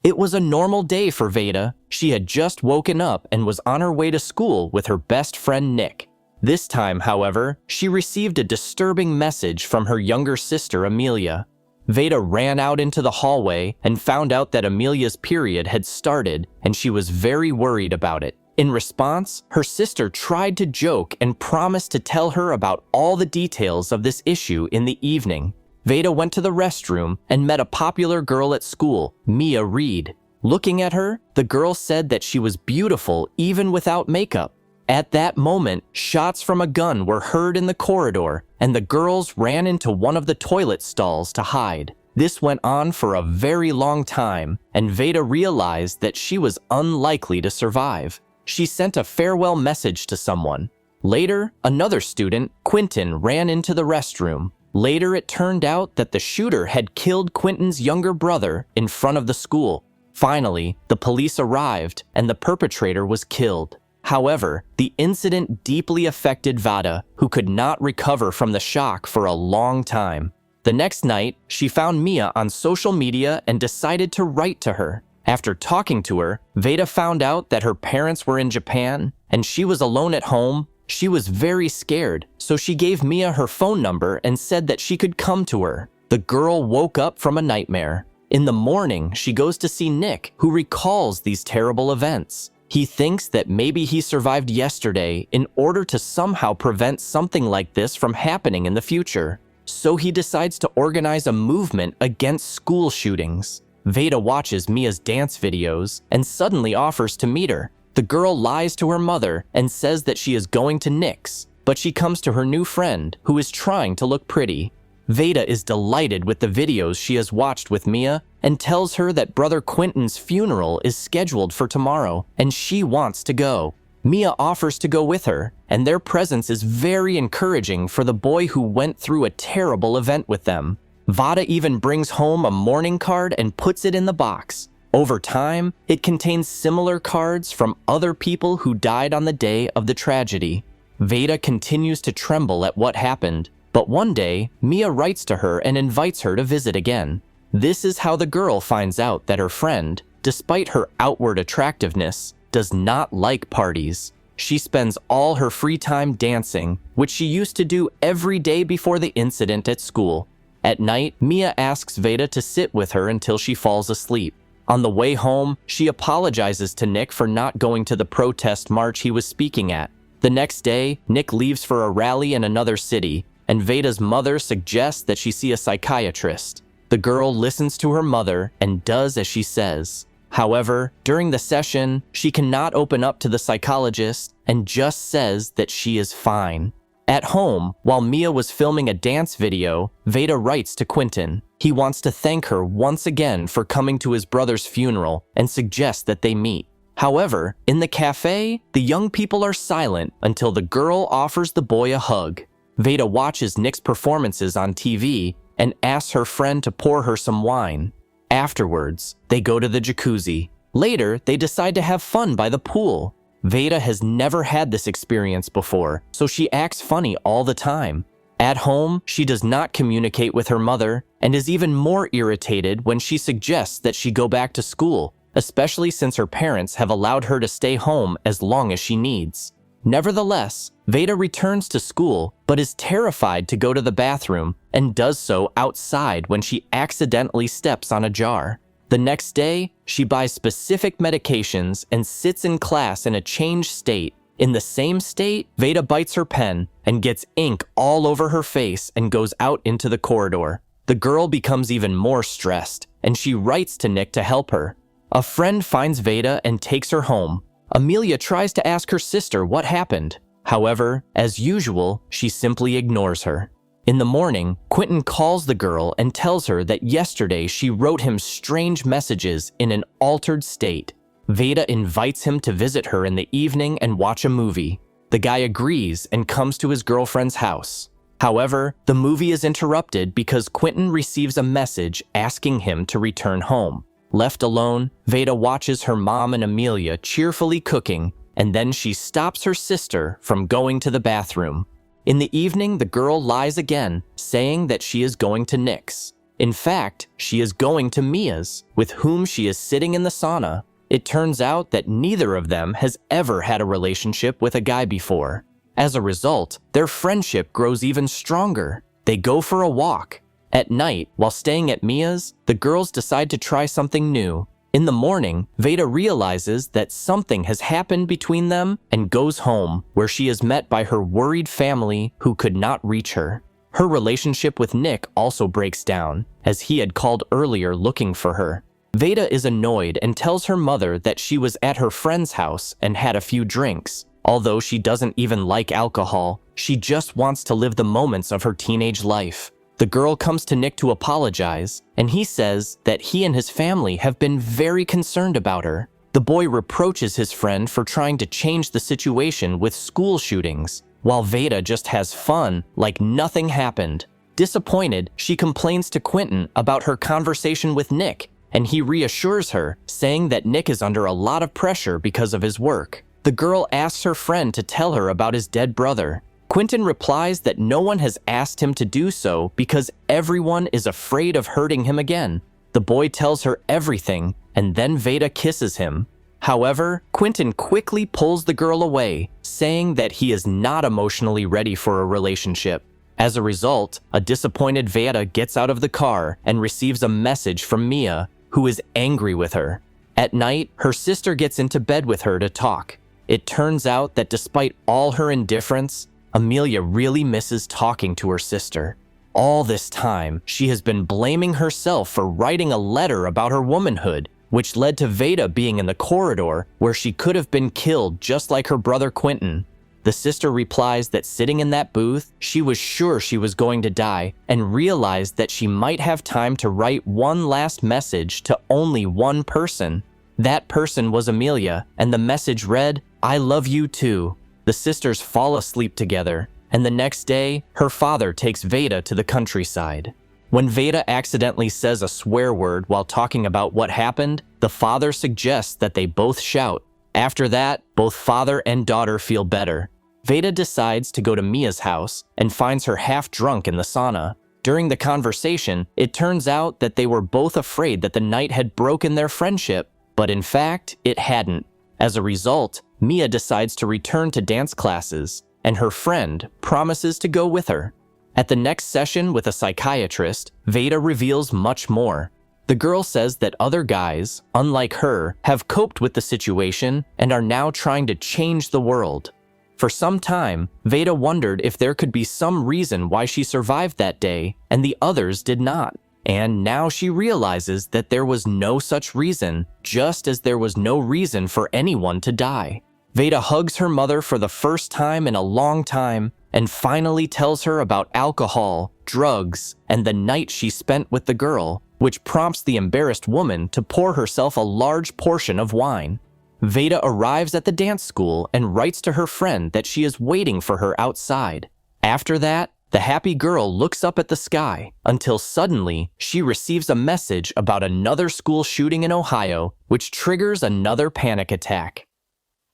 It was a normal day for Vada. She had just woken up and was on her way to school with her best friend Nick. This time, however, she received a disturbing message from her younger sister Amelia. Vada ran out into the hallway and found out that Amelia's period had started, and she was very worried about it. In response, her sister tried to joke and promised to tell her about all the details of this issue in the evening. Vada went to the restroom and met a popular girl at school, Mia Reed. Looking at her, the girl said that she was beautiful even without makeup. At that moment, shots from a gun were heard in the corridor, and the girls ran into one of the toilet stalls to hide. This went on for a very long time, and Vada realized that she was unlikely to survive. She sent a farewell message to someone. Later, another student, Quentin, ran into the restroom. Later, it turned out that the shooter had killed Quentin's younger brother in front of the school. Finally, the police arrived, and the perpetrator was killed. However, the incident deeply affected Vada, who could not recover from the shock for a long time. The next night, she found Mia on social media and decided to write to her. After talking to her, Vada found out that her parents were in Japan, and she was alone at home. She was very scared, so she gave Mia her phone number and said that she could come to her. The girl woke up from a nightmare. In the morning, she goes to see Nick, who recalls these terrible events. He thinks that maybe he survived yesterday in order to somehow prevent something like this from happening in the future. So he decides to organize a movement against school shootings. Vada watches Mia's dance videos and suddenly offers to meet her. The girl lies to her mother and says that she is going to Nick's, but she comes to her new friend, who is trying to look pretty. Vada is delighted with the videos she has watched with Mia and tells her that brother Quentin's funeral is scheduled for tomorrow and she wants to go. Mia offers to go with her, and their presence is very encouraging for the boy who went through a terrible event with them. Vada even brings home a mourning card and puts it in the box. Over time, it contains similar cards from other people who died on the day of the tragedy. Vada continues to tremble at what happened, but one day, Mia writes to her and invites her to visit again. This is how the girl finds out that her friend, despite her outward attractiveness, does not like parties. She spends all her free time dancing, which she used to do every day before the incident at school. At night, Mia asks Vada to sit with her until she falls asleep. On the way home, she apologizes to Nick for not going to the protest march he was speaking at. The next day, Nick leaves for a rally in another city, and Vada's mother suggests that she see a psychiatrist. The girl listens to her mother and does as she says. However, during the session, she cannot open up to the psychologist and just says that she is fine. At home, while Mia was filming a dance video, Vada writes to Quentin. He wants to thank her once again for coming to his brother's funeral and suggests that they meet. However, in the cafe, the young people are silent until the girl offers the boy a hug. Vada watches Nick's performances on TV and asks her friend to pour her some wine. Afterwards, they go to the jacuzzi. Later, they decide to have fun by the pool. Vada has never had this experience before, so she acts funny all the time. At home, she does not communicate with her mother and is even more irritated when she suggests that she go back to school, especially since her parents have allowed her to stay home as long as she needs. Nevertheless, Vada returns to school but is terrified to go to the bathroom and does so outside when she accidentally steps on a jar. The next day, she buys specific medications and sits in class in a changed state. In the same state, Vada bites her pen and gets ink all over her face and goes out into the corridor. The girl becomes even more stressed, and she writes to Nick to help her. A friend finds Vada and takes her home. Amelia tries to ask her sister what happened. However, as usual, she simply ignores her. In the morning, Quentin calls the girl and tells her that yesterday she wrote him strange messages in an altered state. Vada invites him to visit her in the evening and watch a movie. The guy agrees and comes to his girlfriend's house. However, the movie is interrupted because Quentin receives a message asking him to return home. Left alone, Vada watches her mom and Amelia cheerfully cooking, and then she stops her sister from going to the bathroom. In the evening, the girl lies again, saying that she is going to Nick's. In fact, she is going to Mia's, with whom she is sitting in the sauna. It turns out that neither of them has ever had a relationship with a guy before. As a result, their friendship grows even stronger. They go for a walk. At night, while staying at Mia's, the girls decide to try something new. In the morning, Vada realizes that something has happened between them and goes home, where she is met by her worried family who could not reach her. Her relationship with Nick also breaks down, as he had called earlier looking for her. Vada is annoyed and tells her mother that she was at her friend's house and had a few drinks. Although she doesn't even like alcohol, she just wants to live the moments of her teenage life. The girl comes to Nick to apologize, and he says that he and his family have been very concerned about her. The boy reproaches his friend for trying to change the situation with school shootings, while Vada just has fun like nothing happened. Disappointed, she complains to Quentin about her conversation with Nick, and he reassures her, saying that Nick is under a lot of pressure because of his work. The girl asks her friend to tell her about his dead brother. Quentin replies that no one has asked him to do so because everyone is afraid of hurting him again. The boy tells her everything, and then Vada kisses him. However, Quentin quickly pulls the girl away, saying that he is not emotionally ready for a relationship. As a result, a disappointed Vada gets out of the car and receives a message from Mia, who is angry with her. At night, her sister gets into bed with her to talk. It turns out that despite all her indifference, Amelia really misses talking to her sister. All this time, she has been blaming herself for writing a letter about her womanhood, which led to Vada being in the corridor where she could have been killed just like her brother Quentin. The sister replies that sitting in that booth, she was sure she was going to die and realized that she might have time to write one last message to only one person. That person was Amelia, and the message read, "I love you too." The sisters fall asleep together, and the next day, her father takes Vada to the countryside. When Vada accidentally says a swear word while talking about what happened, the father suggests that they both shout. After that, both father and daughter feel better. Vada decides to go to Mia's house and finds her half drunk in the sauna. During the conversation, it turns out that they were both afraid that the night had broken their friendship, but in fact, it hadn't. As a result, Mia decides to return to dance classes, and her friend promises to go with her. At the next session with a psychiatrist, Vada reveals much more. The girl says that other guys, unlike her, have coped with the situation and are now trying to change the world. For some time, Vada wondered if there could be some reason why she survived that day and the others did not. And now she realizes that there was no such reason, just as there was no reason for anyone to die. Vada hugs her mother for the first time in a long time and finally tells her about alcohol, drugs, and the night she spent with the girl, which prompts the embarrassed woman to pour herself a large portion of wine. Vada arrives at the dance school and writes to her friend that she is waiting for her outside. After that, the happy girl looks up at the sky until suddenly she receives a message about another school shooting in Ohio, which triggers another panic attack.